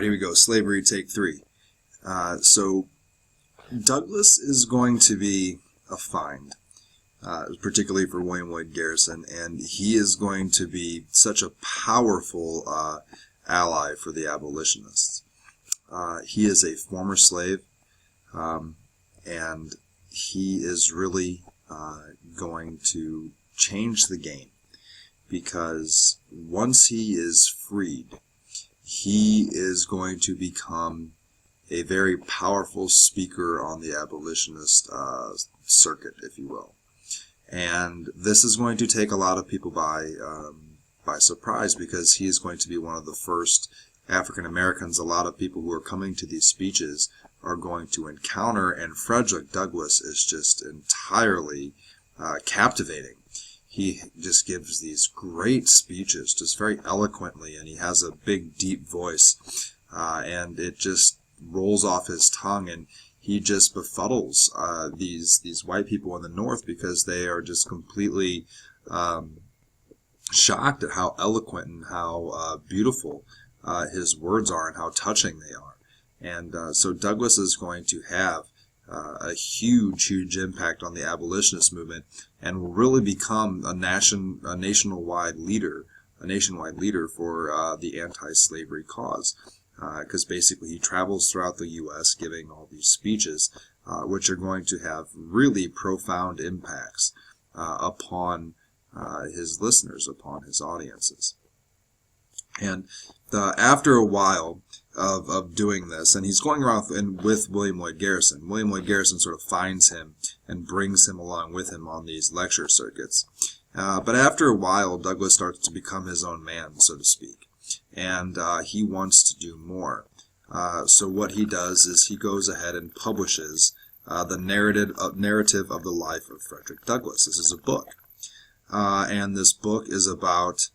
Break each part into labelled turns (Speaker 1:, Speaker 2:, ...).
Speaker 1: here we go. Slavery, take 3. So Douglass is going to be a find, particularly for William Lloyd Garrison, and he is going to be such a powerful ally for the abolitionists. He is a former slave, and he is really going to change the game, because once he is freed, he is going to become a very powerful speaker on the abolitionist circuit, if you will. And this is going to take a lot of people by surprise, because he is going to be one of the first African Americans a lot of people who are coming to these speeches are going to encounter, and Frederick Douglass is just entirely captivating. He just gives these great speeches, just very eloquently, and he has a big, deep voice, and it just rolls off his tongue, and he just befuddles these white people in the North, because they are just completely shocked at how eloquent and how beautiful his words are and how touching they are. And so Douglass is going to have a huge, huge impact on the abolitionist movement, and will really become a nationwide leader for the anti-slavery cause. Because basically he travels throughout the U.S. giving all these speeches, which are going to have really profound impacts upon his listeners, upon his audiences. And after a while of doing this, and he's going around with William Lloyd Garrison. William Lloyd Garrison sort of finds him and brings him along with him on these lecture circuits. But after a while, Douglass starts to become his own man, so to speak, and he wants to do more. So what he does is he goes ahead and publishes the narrative of the life of Frederick Douglass. This is a book, and this book is about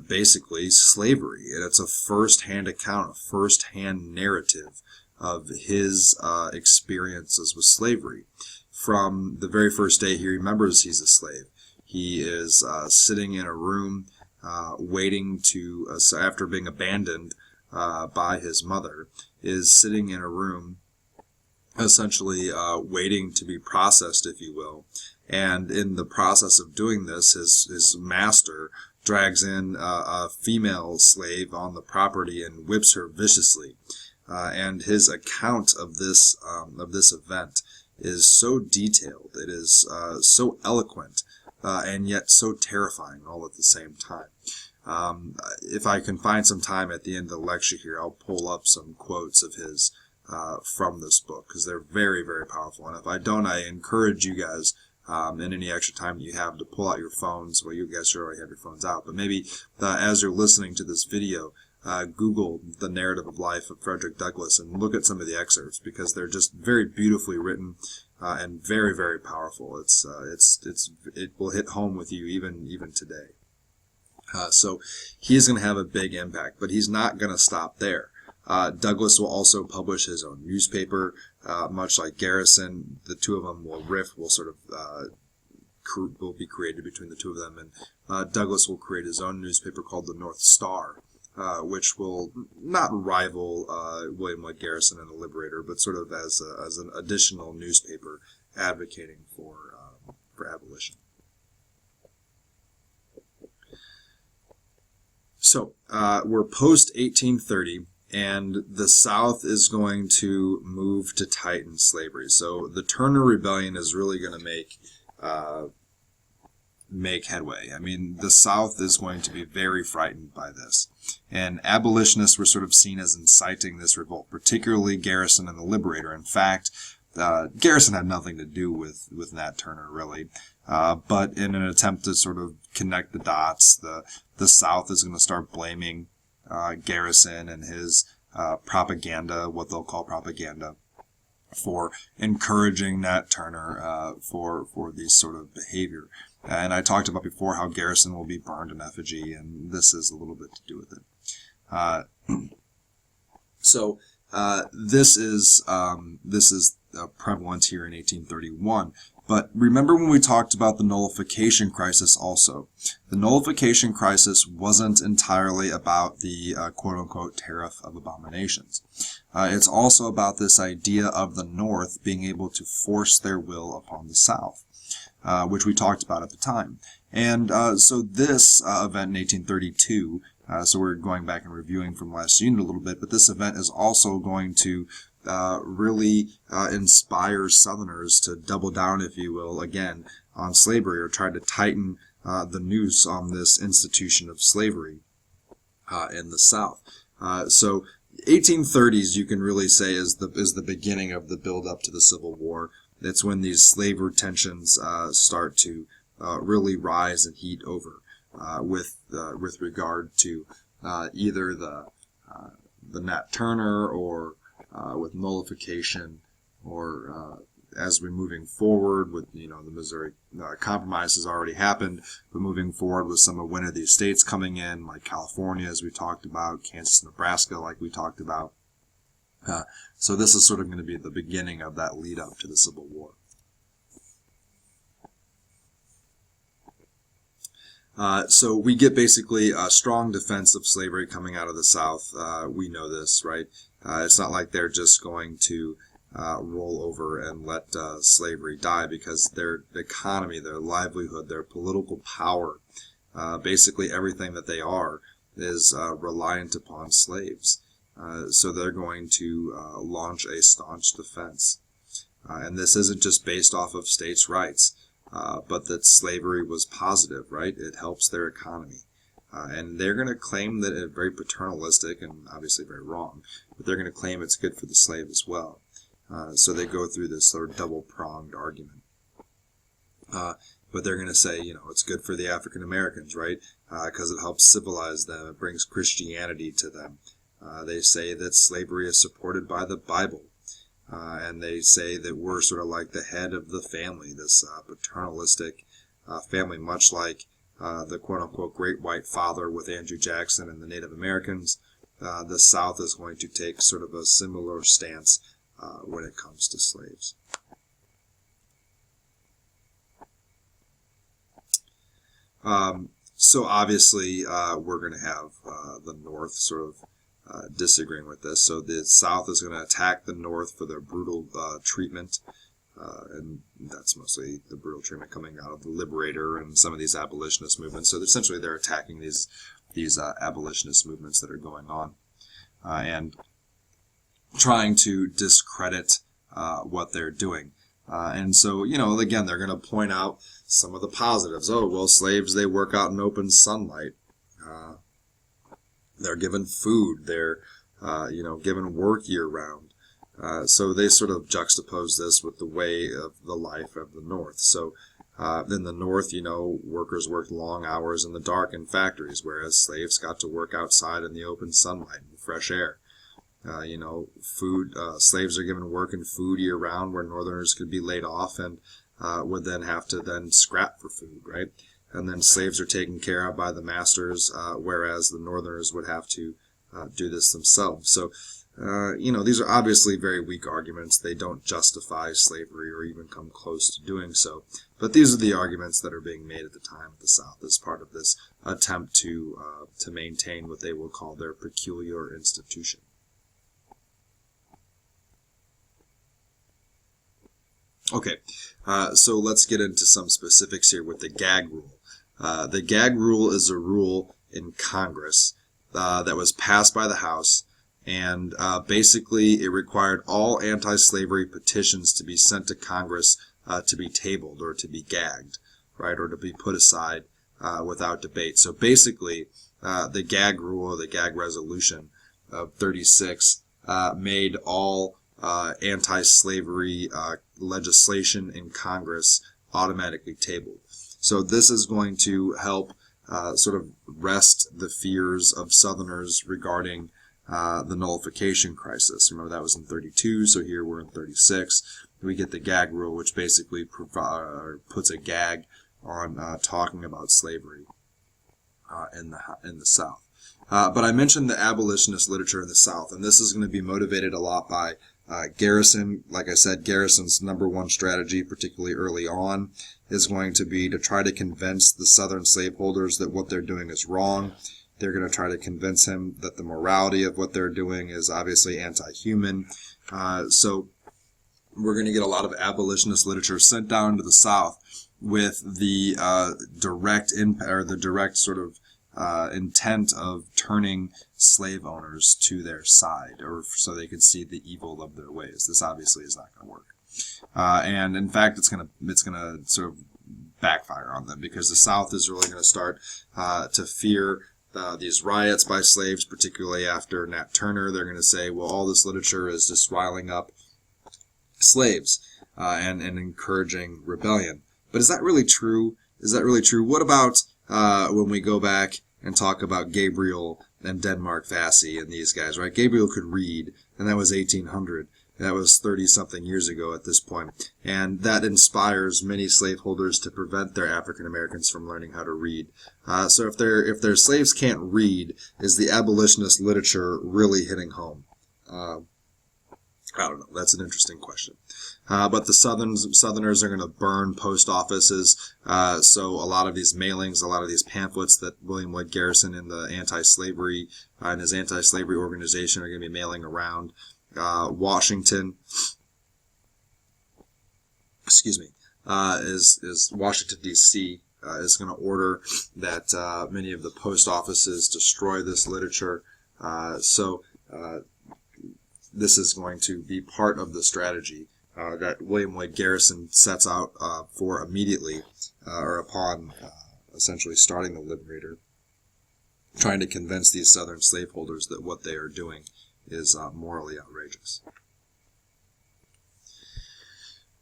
Speaker 1: basically slavery, and it's a first-hand account, a first-hand narrative of his experiences with slavery. From the very first day he remembers he's a slave, he is sitting in a room waiting to, after being abandoned by his mother, is sitting in a room essentially waiting to be processed, if you will. And in the process of doing this, his master drags in a female slave on the property and whips her viciously. And his account of this event is so detailed, it is so eloquent, and yet so terrifying all at the same time. If I can find some time at the end of the lecture here, I'll pull up some quotes of his from this book, because they're very, very powerful. And if I don't, I encourage you guys, in any extra time that you have, to pull out your phones. Well, you guys should already have your phones out, but maybe as you're listening to this video, Google the narrative of life of Frederick Douglass and look at some of the excerpts, because they're just very beautifully written and very, very powerful. It will hit home with you even today. So he's going to have a big impact, but he's not going to stop there. Douglass will also publish his own newspaper, much like Garrison. The two of them will be created between the two of them, and Douglass will create his own newspaper called the North Star, which will not rival William Lloyd Garrison and the Liberator, but sort of as an additional newspaper advocating for abolition. So we're post 1830. And the South is going to move to tighten slavery. So the Turner Rebellion is really going to make headway. I mean, the South is going to be very frightened by this. And abolitionists were sort of seen as inciting this revolt, particularly Garrison and the Liberator. In fact, Garrison had nothing to do with Nat Turner, really. But in an attempt to sort of connect the dots, the South is going to start blaming Garrison and his propaganda, what they'll call propaganda, for encouraging Nat Turner for these sort of behavior. And I talked about before how Garrison will be burned in effigy, and this has a little bit to do with it. So this is prevalent here in 1831, But remember when we talked about the nullification crisis also. The nullification crisis wasn't entirely about the quote-unquote tariff of abominations. It's also about this idea of the North being able to force their will upon the South, which we talked about at the time. And so this event in 1832, so we're going back and reviewing from last unit a little bit, but this event is also going to really inspire Southerners to double down, if you will, again, on slavery, or try to tighten the noose on this institution of slavery in the South. So 1830s, you can really say, is the beginning of the build-up to the Civil War. It's when these slavery tensions start to really rise and heat over with regard to either the Nat Turner or with nullification, or as we're moving forward with, the Missouri Compromise has already happened, but moving forward with some of winning these states coming in, like California, as we talked about, Kansas, Nebraska, like we talked about. So this is sort of going to be the beginning of that lead up to the Civil War. So we get basically a strong defense of slavery coming out of the South. We know this, right? It's not like they're just going to roll over and let slavery die, because their economy, their livelihood, their political power, basically everything that they are is reliant upon slaves. So they're going to launch a staunch defense. And this isn't just based off of states' rights, but that slavery was positive, right? It helps their economy. And they're going to claim that it's very paternalistic and obviously very wrong, but they're going to claim it's good for the slave as well. So they go through this sort of double-pronged argument. But they're going to say, it's good for the African Americans, right? Because it helps civilize them. It brings Christianity to them. They say that slavery is supported by the Bible. And they say that we're sort of like the head of the family, this paternalistic family, much like the quote-unquote Great White Father with Andrew Jackson and the Native Americans. The South is going to take sort of a similar stance when it comes to slaves. So obviously we're going to have the North sort of disagreeing with this. So the South is going to attack the North for their brutal treatment, and that's mostly the brutal treatment coming out of the Liberator and some of these abolitionist movements. So essentially they're attacking these abolitionist movements that are going on, and trying to discredit what they're doing. And so, again, they're going to point out some of the positives. Oh, well, slaves, they work out in open sunlight. They're given food. They're, given work year-round. So they sort of juxtapose this with the way of the life of the North. So in the North, workers worked long hours in the dark in factories, whereas slaves got to work outside in the open sunlight and fresh air. Food, slaves are given work and food year-round, where Northerners could be laid off and would then have to then scrap for food, right? And then slaves are taken care of by the masters, whereas the Northerners would have to do this themselves. So, these are obviously very weak arguments. They don't justify slavery or even come close to doing so. But these are the arguments that are being made at the time at the South as part of this attempt to maintain what they will call their peculiar institution. Okay, so let's get into some specifics here with the gag rule. The gag rule is a rule in Congress that was passed by the House, and basically it required all anti-slavery petitions to be sent to Congress to be tabled or to be gagged, right, or to be put aside without debate. So basically, the gag rule, or the gag resolution of 36, made all anti-slavery legislation in Congress automatically tabled. So this is going to help sort of rest the fears of Southerners regarding the nullification crisis. Remember, that was in 32, so here we're in 36. We get the gag rule, which basically puts a gag on talking about slavery in the South. But I mentioned the abolitionist literature in the South, and this is going to be motivated a lot by Garrison, like I said, Garrison's #1 strategy, particularly early on, is going to be to try to convince the Southern slaveholders that what they're doing is wrong. They're going to try to convince him that the morality of what they're doing is obviously anti-human. So we're going to get a lot of abolitionist literature sent down to the South with the direct sort of intent of turning slave owners to their side, or so they could see the evil of their ways. This obviously is not going to work, and in fact, it's going to sort of backfire on them, because the South is really going to start to fear these riots by slaves, particularly after Nat Turner. They're going to say, well, all this literature is just riling up slaves and encouraging rebellion. But is that really true? Is that really true? What about when we go back and talk about Gabriel and Denmark Vesey and these guys, right? Gabriel could read, and that was 1800. That was 30-something years ago at this point. And that inspires many slaveholders to prevent their African Americans from learning how to read. So if their slaves can't read, is the abolitionist literature really hitting home? I don't know. That's an interesting question. But the Southerners are going to burn post offices. So a lot of these mailings, a lot of these pamphlets that William Lloyd Garrison and the anti-slavery and his anti-slavery organization are going to be mailing around. Washington, is Washington, D.C., is going to order that many of the post offices destroy this literature. So this is going to be part of the strategy that William Lloyd Garrison sets out for immediately, or upon essentially starting the Liberator, trying to convince these Southern slaveholders that what they are doing is morally outrageous.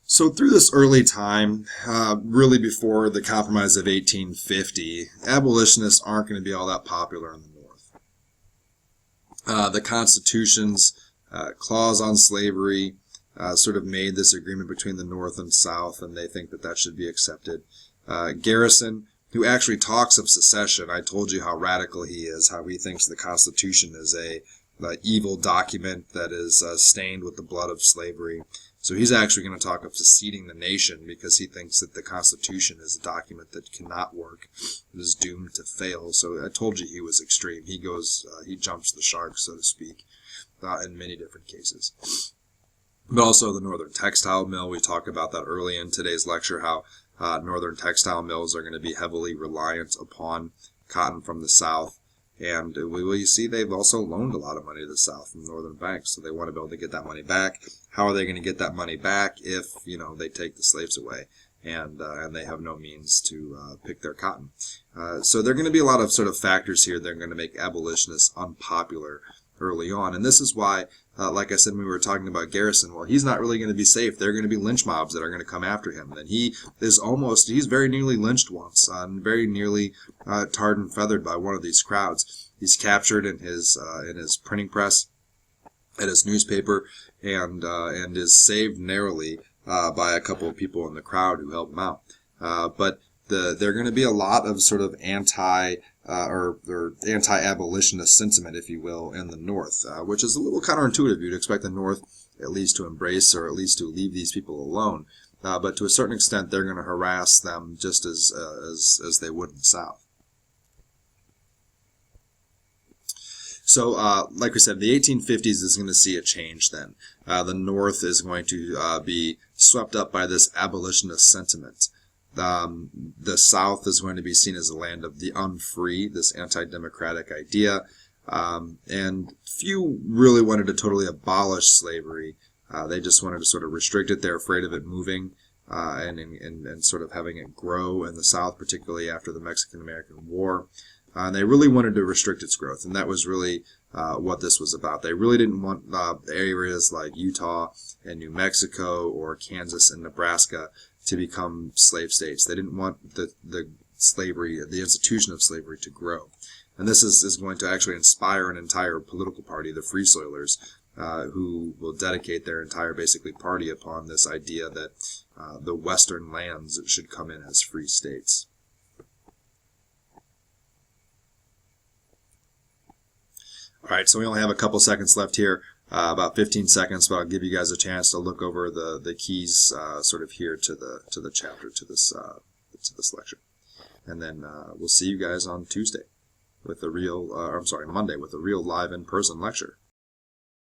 Speaker 1: So through this early time, really before the Compromise of 1850, abolitionists aren't going to be all that popular in the North. The Constitution's clause on slavery sort of made this agreement between the North and South, and they think that that should be accepted. Garrison, who actually talks of secession, I told you how radical he is, how he thinks the Constitution is a evil document that is stained with the blood of slavery. So he's actually going to talk of seceding the nation because he thinks that the Constitution is a document that cannot work, it is doomed to fail. So I told you he was extreme. He jumps the shark, so to speak, in many different cases. But also the Northern Textile Mill, we talked about that early in today's lecture, how Northern textile mills are going to be heavily reliant upon cotton from the South. And you see they've also loaned a lot of money to the South from northern banks, so they want to be able to get that money back. How are they going to get that money back if, they take the slaves away and they have no means to pick their cotton? So there are going to be a lot of sort of factors here that are going to make abolitionists unpopular early on. And this is why, like I said when we were talking about Garrison, well, he's not really going to be safe. There are going to be lynch mobs that are going to come after him. And he's very nearly lynched once, and very nearly tarred and feathered by one of these crowds. He's captured in his printing press at his newspaper, and is saved narrowly by a couple of people in the crowd who help him out. But there are going to be a lot of sort of anti-abolitionist sentiment, if you will, in the North, which is a little counterintuitive. You'd expect the North at least to embrace or at least to leave these people alone. But to a certain extent, they're going to harass them just as they would in the South. So, like we said, the 1850s is going to see a change then. The North is going to be swept up by this abolitionist sentiment. The South is going to be seen as a land of the unfree, this anti-democratic idea. And few really wanted to totally abolish slavery. They just wanted to sort of restrict it. They're afraid of it moving and sort of having it grow in the South, particularly after the Mexican-American War. And they really wanted to restrict its growth, and that was really what this was about. They really didn't want areas like Utah and New Mexico or Kansas and Nebraska to become slave states. They didn't want the slavery, the institution of slavery, to grow. And this is going to actually inspire an entire political party, the Free Soilers, who will dedicate their entire basically party upon this idea that the Western lands should come in as free states. All right, so we only have a couple seconds left here. about 15 seconds, but I'll give you guys a chance to look over the keys sort of here to the chapter, to this lecture. And then we'll see you guys on Tuesday with Monday with a real live in-person lecture.